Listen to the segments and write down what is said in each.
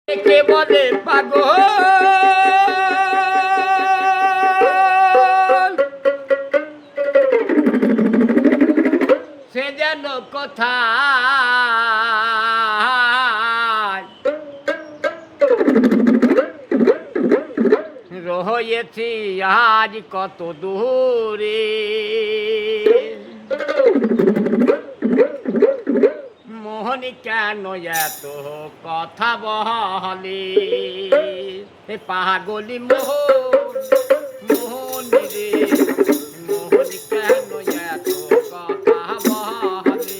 কে বলে পাগল, সে যেন কোথায় রয়েছি আজ কত দূরে। মোহনী কেন এত কথা বলে, পাগলি মোহনী রে, মোহনী কেন এত কথা বলে।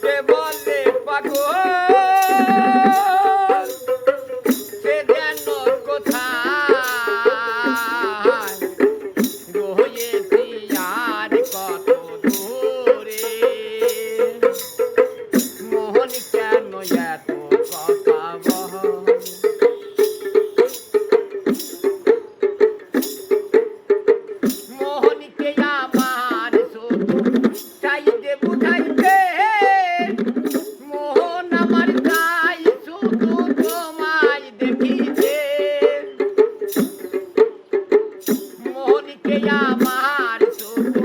কে বলে পাগল, সে যেন কোথায় রয়েছি আর কত দূরে। মোহনী কেন এত কথা বলে। মোহনীকে আমার শুধু চাইতে বুঝাইতে, মোহন আমার চাই শুধু তোমায় দেখিতে। মোহনীকে আমার শুধু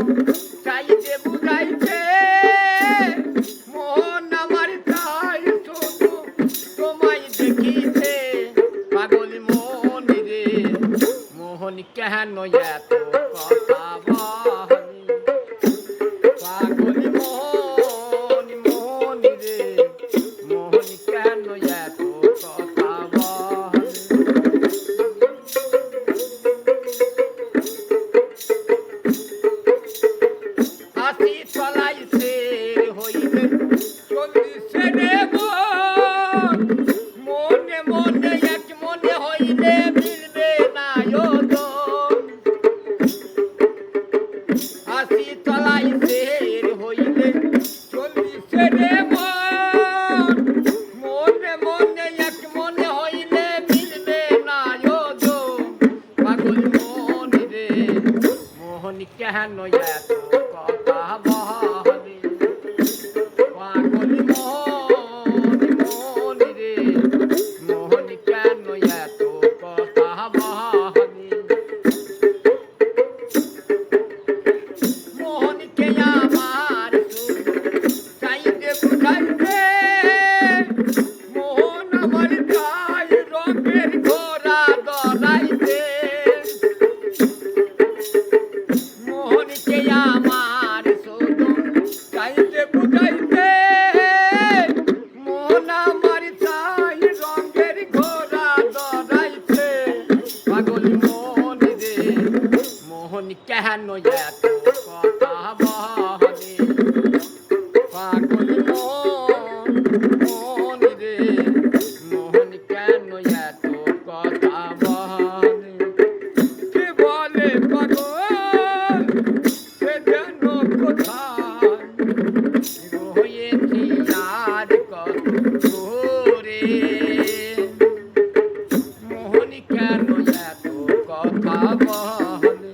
চাইতে বুঝাইতে, মোহন আমার চাই শুধু তোমায় দেখিতে। পাগলি মোহনী রে, মোহনী কেন এত কথা বলে। পাগলি মোহনী রে, মোহনী কেন এত কথা বলে। হাসি চলাইছে হইবে চল্লিশে রে মন, মনে মনে এক মনে হইলে মিলবে না ওজন। হাসি চলাইছে হইলে চল্লিশে রে মন, মনে মনে এক মনে হইলে মিলবে না ওজন। পাগল মোহনী রে, মোহনী কেন এত কথা বলে। পাগল মোহনী রে, মোহনী কেন এত কথা বলে। মোহনীকে আমার চাইতে বুঝাইতে, মোহন আমার চাই রঙের ঘোড়া দড়াইতে। মোহনীকে আমার শুধু চাইতে বুঝাইতে, মোহন আমার চাই রঙের ঘোড়া দড়াইতে। পাগল মোহনী রে, মোহনী কেন এত কথা বলে। পাগল মোহনী রে, মোহনী কেন এত কথা বলে। কে বলে পাগল, সে যেন কোথায় রয়েছি আর কত দূরে। মোহনী কেন এত কথা বলে।